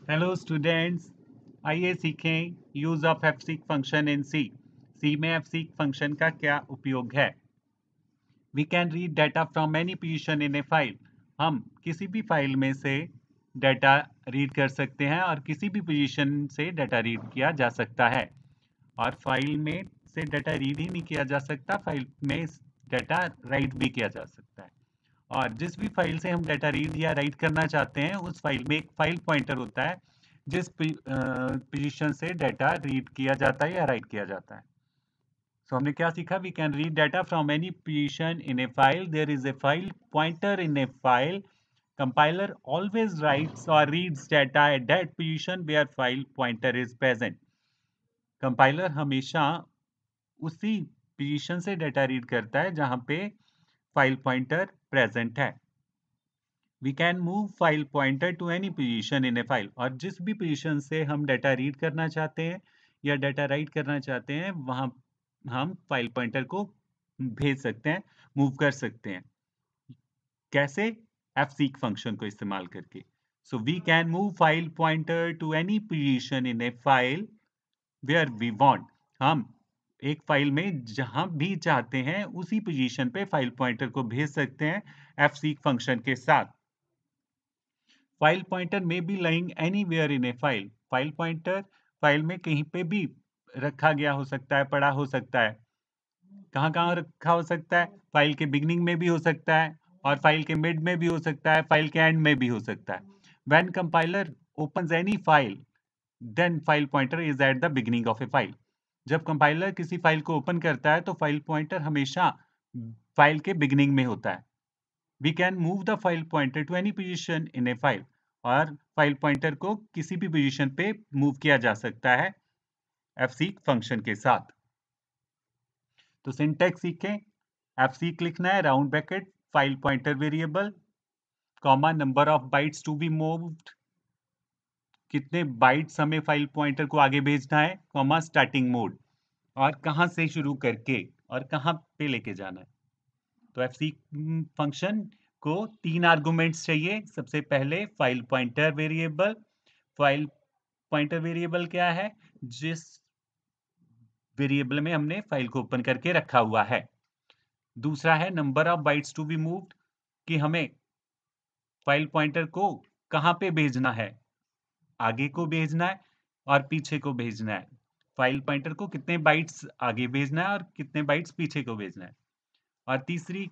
Hello students, आइए सीखें use of fseek function in C. C में fseek फंक्शन का क्या उपयोग है। We can read data from any position in a file. हम किसी भी फाइल में से डाटा रीड कर सकते हैं और किसी भी पोजीशन से डाटा रीड किया जा सकता है। और फाइल में से डाटा रीड ही नहीं किया जा सकता, फाइल में डाटा राइट भी किया जा सकता है। और जिस भी फाइल से हम डाटा रीड या राइट करना चाहते हैं उस फाइल में एक फाइल पॉइंटर होता है जिस पोजीशन से डाटा रीड किया जाता है या राइट किया जाता है। सो हमने क्या सीखा, we can read data from any position in a file, there is a file pointer in a file, compiler always writes और reads data at that position where file pointer is present. Compiler हमेशा उसी position से data read करता है जहां पे file pointer present है। We can move file pointer to any position in a file, और जिस भी पोजीशन से हम डाटा रीड करना चाहते हैं या डाटा राइट करना चाहते हैं वहां हम फाइल पॉइंटर को भेज सकते हैं, मूव कर सकते हैं। कैसे? fseek फंक्शन को इस्तेमाल करके। So we can move file pointer to any position in a file where we want. हम एक फाइल में जहां भी चाहते हैं उसी पोजीशन पे फाइल पॉइंटर को भेज सकते हैं fseek फंक्शन के साथ। फाइल पॉइंटर में B lying anywhere in a file. File pointer file में कहीं पे भी रखा गया हो सकता है, पड़ा हो सकता है। कहाँ कहाँ रखा हो सकता है? फाइल के बिगनिंग में भी हो सकता है और फाइल के मिड में भी हो सकता है, फाइल के एंड में भी हो सकता है। When compiler opens any file then file pointer is at the beginning of a file. जब कंपाइलर किसी फाइल को ओपन करता है तो फाइल पॉइंटर हमेशा फाइल के बिगिनिंग में होता है। We can move the file pointer to any position in a file, और फाइल पॉइंटर को किसी भी पोजीशन पे मूव किया जा सकता है fseek फंक्शन के साथ। तो सिंटैक्स सीखें। fseek लिखना है round bracket file pointer variable, comma number of bytes to be moved, कितने बाइट्स हमें फाइल पॉइंटर को आगे भेजना है, कॉमा स्टार्टिंग मोड, और कहां से शुरू करके और कहां पे लेके जाना है। तो fseek फंक्शन को 3 आर्गुमेंट्स चाहिए। सबसे पहले file pointer variable. File pointer variable क्या है? जिस वेरिएबल में हमने फाइल को ओपन करके रखा हुआ है। दूसरा है number of bytes to be moved, कि हमें फाइल पॉइंटर को कहां पे भेजना है, आगे को भेजना है और पीछे को भेजना है। फाइल पॉइंटर को कितने बाइट्स आगे भेजना है और कितने बाइट्स पीछे को भेजना है। और तीसरी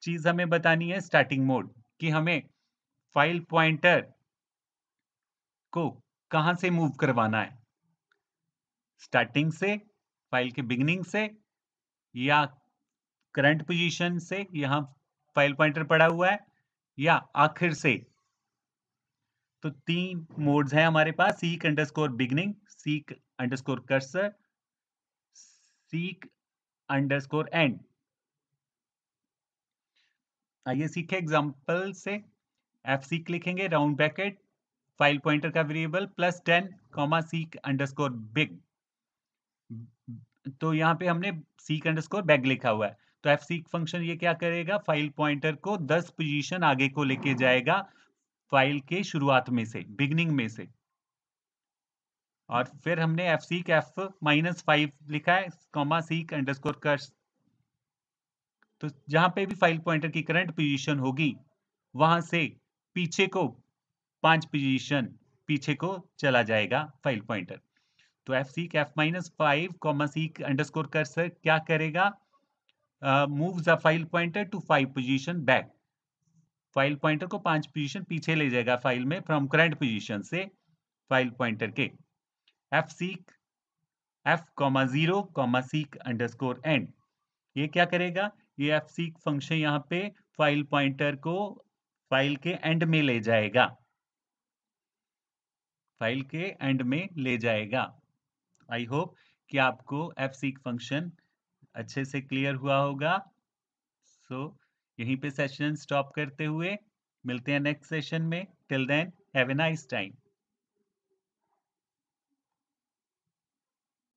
चीज हमें बतानी है स्टार्टिंग मोड, कि हमें फाइल पॉइंटर को कहां से मूव करवाना है, स्टार्टिंग से, फाइल के बिगिनिंग से, या करंट पोजीशन से, यहां फाइल पॉइंटर पड़ा हुआ है, या आखिर से। तो 3 मोड्स हैं हमारे पास, seek underscore beginning, seek underscore cursor, seek underscore end. आइए सीखे एग्जांपल से। fseek लिखेंगे राउंड ब्रैकेट फाइल पॉइंटर का variable +10 comma seek underscore big. तो यहाँ पे हमने सीक अंडरस्कोर बैग लिखा हुआ है। तो fseek फंक्शन ये क्या करेगा, फाइल पॉइंटर को 10 पोजीशन आगे को लेके जाएगा फाइल के शुरुआत में से, बिगनिंग में से। और फिर हमने fseek f-5 लिखा है कॉमा सीक अंडरस्कोर कर्स। तो जहां पे भी फाइल पॉइंटर की करंट पोजीशन होगी वहां से पीछे को 5 पोजीशन पीछे को चला जाएगा फाइल पॉइंटर। तो fseek f-5 comma seek underscore cursor क्या करेगा, move the file pointer to 5 position back. File pointer को 5 पोजीशन पीछे ले जाएगा फाइल में फ्रॉम करंट पोजीशन से फाइल पॉइंटर के। fseek f-0 seek underscore end, ये क्या करेगा, ये fseek फंक्शन यहाँ पे फाइल पॉइंटर को फाइल के एंड में ले जाएगा, फाइल के एंड में ले जाएगा। आई होप कि आपको fseek फंक्शन अच्छे से क्लियर हुआ होगा। सो यहीं पे सेशन स्टॉप करते हुए मिलते हैं नेक्स्ट सेशन में। Till then have a nice time.